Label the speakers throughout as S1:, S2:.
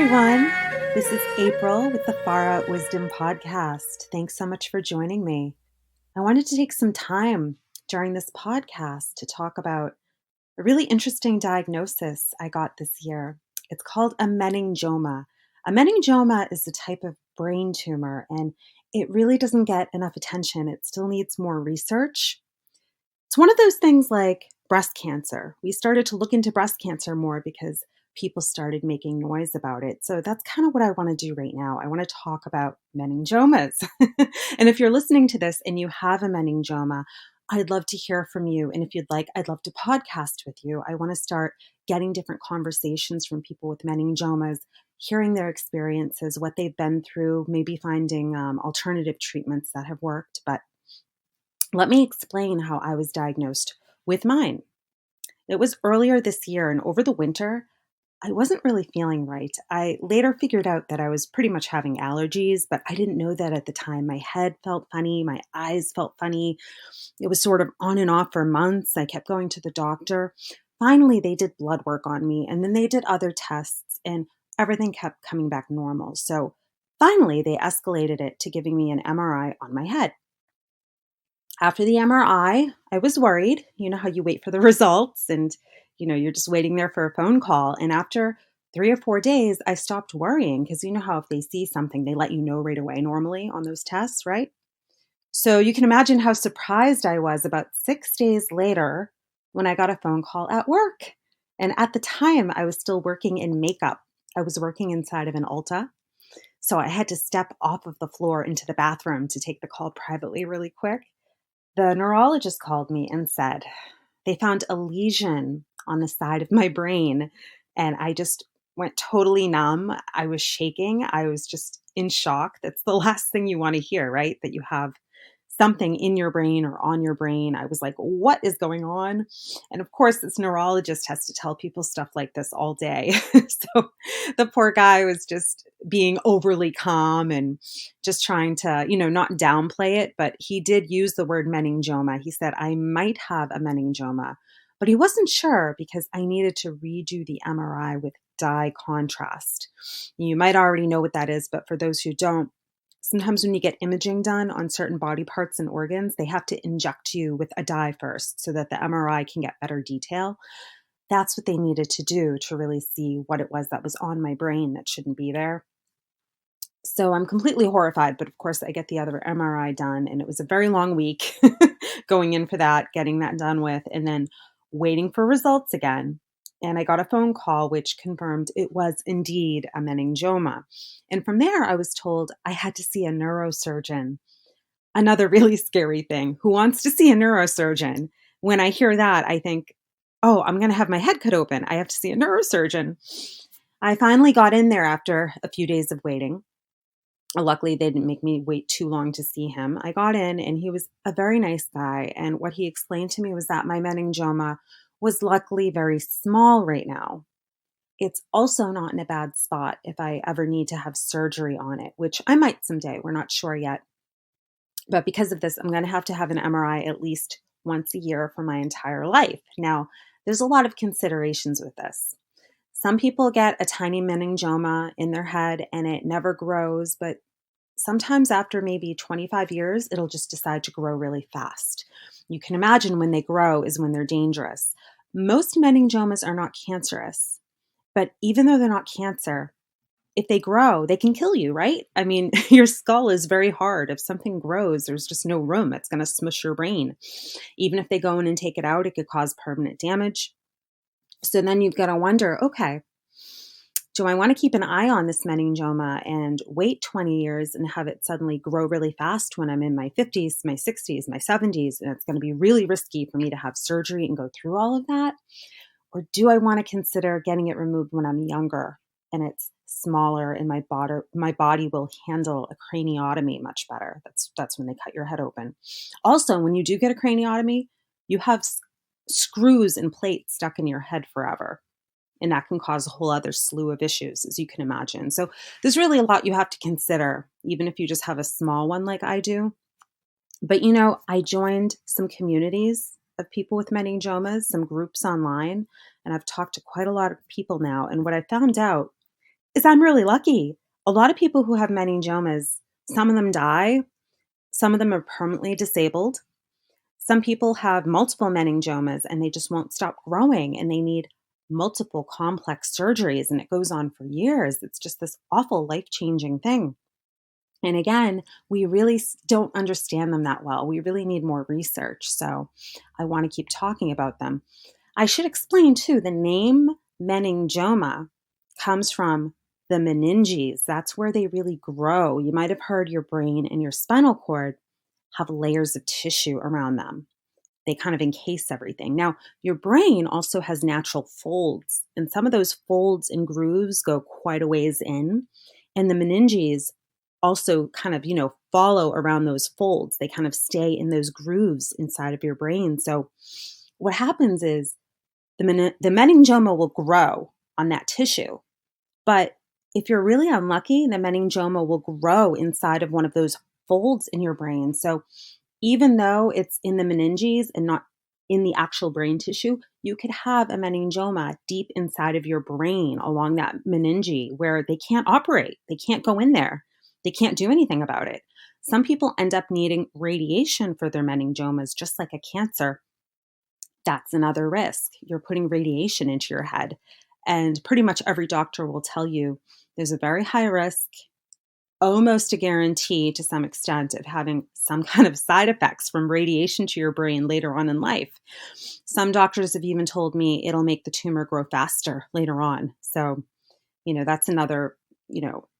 S1: everyone. This is April with the Far Out Wisdom podcast. Thanks so much for joining me. I wanted to take some time during this podcast to talk about a really interesting diagnosis I got this year. It's called a meningioma. A meningioma is a type of brain tumor, and it really doesn't get enough attention. It still needs more research. It's one of those things like breast cancer. We started to look into breast cancer more because people started making noise about it. So that's kind of what I want to do right now. I want to talk about meningiomas. And if you're listening to this and you have a meningioma, I'd love to hear from you. And if you'd like, I'd love to podcast with you. I want to start getting different conversations from people with meningiomas, hearing their experiences, what they've been through, maybe finding alternative treatments that have worked. But let me explain how I was diagnosed with mine. It was earlier this year, and over the winter, I wasn't really feeling right. I later figured out that I was pretty much having allergies, but I didn't know that at the time. My head felt funny, my eyes felt funny. It was sort of on and off for months. I kept going to the doctor. Finally, they did blood work on me, and then they did other tests, and everything kept coming back normal. So finally, they escalated it to giving me an MRI on my head. After the MRI, I was worried. You know how you wait for the results and, you're just waiting there for a phone call. And after 3 or 4 days, I stopped worrying because you know how if they see something, they let you know right away normally on those tests, right? So you can imagine how surprised I was about 6 days later when I got a phone call at work. And at the time, I was still working in makeup. I was working inside of an Ulta. So I had to step off of the floor into the bathroom to take the call privately really quick. The neurologist called me and said they found a lesion on the side of my brain, and I just went totally numb. I was shaking. I was just in shock. That's the last thing you want to hear, right? That you have something in your brain or on your brain. I was like, what is going on? And of course, this neurologist has to tell people stuff like this all day. So the poor guy was just being overly calm and just trying to, not downplay it. But he did use the word meningioma. He said, I might have a meningioma, but he wasn't sure because I needed to redo the MRI with dye contrast. You might already know what that is, but for those who don't, sometimes when you get imaging done on certain body parts and organs, they have to inject you with a dye first so that the MRI can get better detail. That's what they needed to do to really see what it was that was on my brain that shouldn't be there. So I'm completely horrified, but of course I get the other MRI done, and it was a very long week going in for that, getting that done with, and then waiting for results again. And I got a phone call which confirmed it was indeed a meningioma. And from there, I was told I had to see a neurosurgeon. Another really scary thing. Who wants to see a neurosurgeon? When I hear that, I think, oh, I'm going to have my head cut open. I have to see a neurosurgeon. I finally got in there after a few days of waiting. Luckily, they didn't make me wait too long to see him. I got in and he was a very nice guy. And what he explained to me was that my meningioma was luckily very small right now. It's also not in a bad spot if I ever need to have surgery on it, which I might someday. We're not sure yet. But because of this, I'm going to have an MRI at least once a year for my entire life. Now, there's a lot of considerations with this. Some people get a tiny meningioma in their head and it never grows, but sometimes after maybe 25 years, it'll just decide to grow really fast. You can imagine when they grow is when they're dangerous. Most meningiomas are not cancerous, but even though they're not cancer, if they grow, they can kill you, right? I mean, your skull is very hard. If something grows, there's just no room. It's going to smush your brain. Even if they go in and take it out, it could cause permanent damage. So then you've got to wonder, okay, do I want to keep an eye on this meningioma and wait 20 years and have it suddenly grow really fast when I'm in my 50s, my 60s, my 70s, and it's going to be really risky for me to have surgery and go through all of that? Or do I want to consider getting it removed when I'm younger and it's smaller and my body will handle a craniotomy much better? That's when they cut your head open. Also, when you do get a craniotomy, you have screws and plates stuck in your head forever. And that can cause a whole other slew of issues, as you can imagine. So there's really a lot you have to consider, even if you just have a small one like I do. But, I joined some communities of people with meningiomas, some groups online, and I've talked to quite a lot of people now. And what I found out is I'm really lucky. A lot of people who have meningiomas, some of them die, some of them are permanently disabled. Some people have multiple meningiomas and they just won't stop growing and they need multiple complex surgeries and it goes on for years. It's just this awful life-changing thing. And again, we really don't understand them that well. We really need more research. So I want to keep talking about them. I should explain too, the name meningioma comes from the meninges. That's where they really grow. You might have heard your brain and your spinal cord have layers of tissue around them. They kind of encase everything. Now, your brain also has natural folds, and some of those folds and grooves go quite a ways in. And the meninges also kind of, follow around those folds. They kind of stay in those grooves inside of your brain. So what happens is the meningioma will grow on that tissue. But if you're really unlucky, the meningioma will grow inside of one of those folds in your brain. So even though it's in the meninges and not in the actual brain tissue, you could have a meningioma deep inside of your brain along that meninge where they can't operate. They can't go in there. They can't do anything about it. Some people end up needing radiation for their meningiomas, just like a cancer. That's another risk. You're putting radiation into your head. And pretty much every doctor will tell you there's a very high risk, almost a guarantee to some extent, of having some kind of side effects from radiation to your brain later on in life. Some doctors have even told me it'll make the tumor grow faster later on. So, that's another,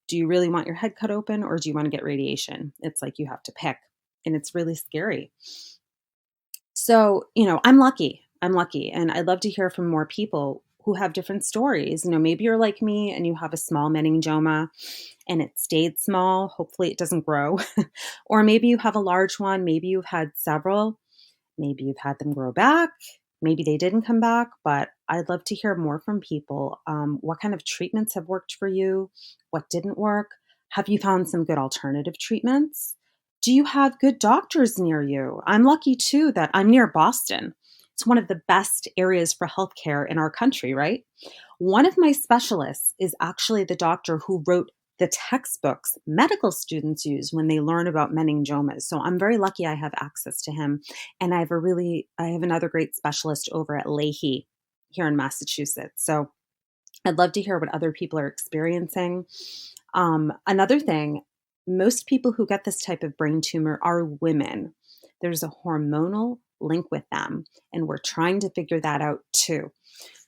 S1: do you really want your head cut open or do you want to get radiation? It's like you have to pick, and it's really scary. So, I'm lucky. I'm lucky. And I'd love to hear from more people who have different stories. Maybe you're like me and you have a small meningioma and it stayed small. Hopefully it doesn't grow. Or maybe you have a large one. Maybe you've had several. Maybe you've had them grow back. Maybe they didn't come back, but I'd love to hear more from people. What kind of treatments have worked for you? What didn't work? Have you found some good alternative treatments? Do you have good doctors near you? I'm lucky too that I'm near Boston. It's one of the best areas for healthcare in our country, right? One of my specialists is actually the doctor who wrote the textbooks medical students use when they learn about meningiomas. So I'm very lucky I have access to him. And I have another great specialist over at Leahy here in Massachusetts. So I'd love to hear what other people are experiencing. Another thing, most people who get this type of brain tumor are women. There's a hormonal link with them, and we're trying to figure that out too.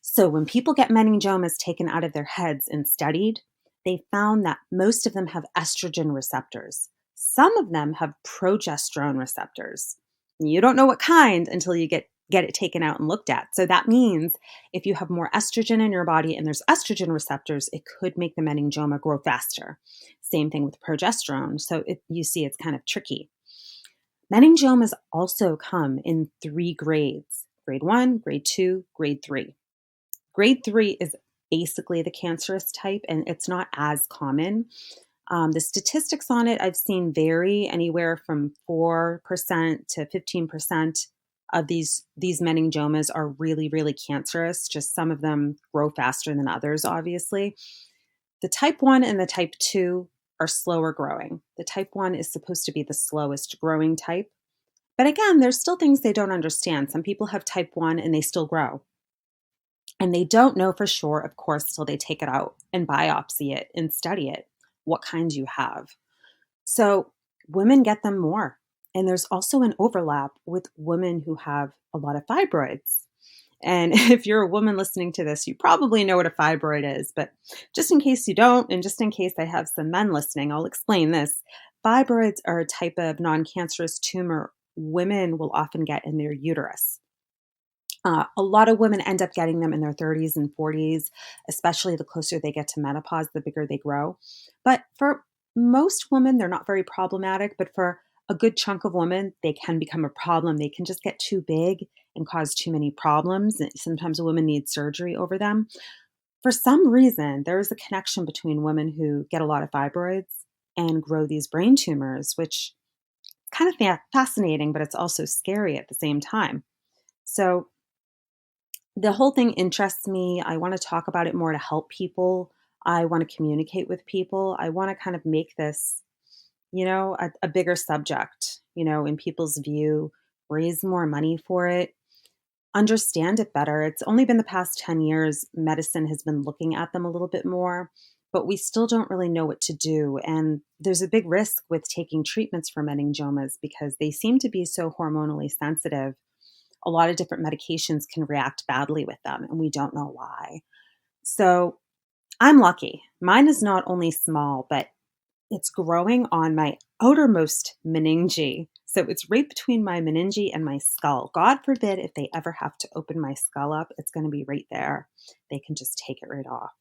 S1: So when people get meningiomas taken out of their heads and studied, they found that most of them have estrogen receptors. Some of them have progesterone receptors. You don't know what kind until you get it taken out and looked at. So that means if you have more estrogen in your body and there's estrogen receptors, it could make the meningioma grow faster. Same thing with progesterone. So you see it's kind of tricky. Meningiomas also come in 3 grades: grade 1, grade 2, grade 3. Grade 3 is basically the cancerous type, and it's not as common. The statistics on it I've seen vary anywhere from 4% to 15% of these meningiomas are really, really cancerous. Just some of them grow faster than others, obviously. The type 1 and the type 2 are slower growing. The type 1 is supposed to be the slowest growing type. But again, there's still things they don't understand. Some people have type 1 and they still grow. And they don't know for sure, of course, till they take it out and biopsy it and study it, what kind you have. So women get them more. And there's also an overlap with women who have a lot of fibroids. And if you're a woman listening to this, you probably know what a fibroid is. But just in case you don't, and just in case I have some men listening, I'll explain this. Fibroids are a type of non-cancerous tumor women will often get in their uterus. A lot of women end up getting them in their 30s and 40s, especially the closer they get to menopause, the bigger they grow. But for most women, they're not very problematic. But for a good chunk of women, they can become a problem. They can just get too big and cause too many problems. And sometimes a woman needs surgery over them. For some reason, there is a connection between women who get a lot of fibroids and grow these brain tumors, which is kind of fascinating, but it's also scary at the same time. So the whole thing interests me. I want to talk about it more to help people. I want to communicate with people. I want to kind of make this, a bigger subject, in people's view, raise more money for it, understand it better. It's only been the past 10 years medicine has been looking at them a little bit more, but we still don't really know what to do. And there's a big risk with taking treatments for meningiomas because they seem to be so hormonally sensitive. A lot of different medications can react badly with them, and we don't know why. So I'm lucky. Mine is not only small, but it's growing on my outermost meninge. So it's right between my meninge and my skull. God forbid if they ever have to open my skull up, it's going to be right there. They can just take it right off.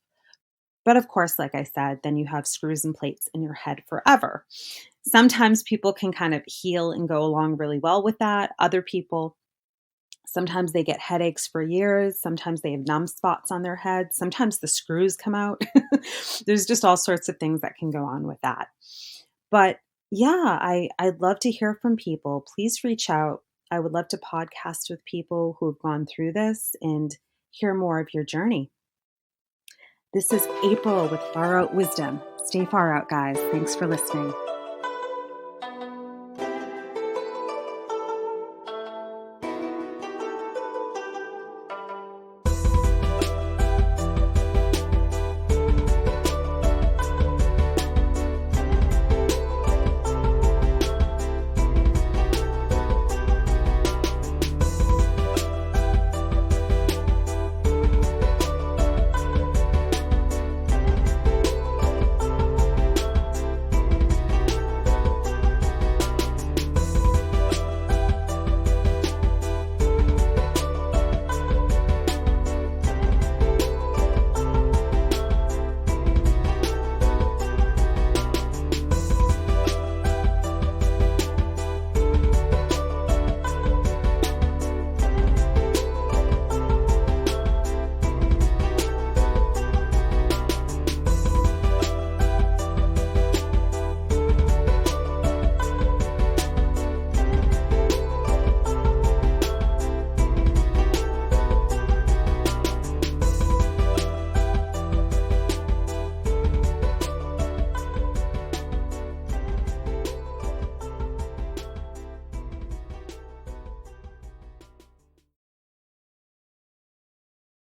S1: But of course, like I said, then you have screws and plates in your head forever. Sometimes people can kind of heal and go along really well with that. Other people, sometimes they get headaches for years. Sometimes they have numb spots on their head. Sometimes the screws come out. There's just all sorts of things that can go on with that. But yeah, I'd love to hear from people. Please reach out. I would love to podcast with people who have gone through this and hear more of your journey. This is April with Far Out Wisdom. Stay far out, guys. Thanks for listening.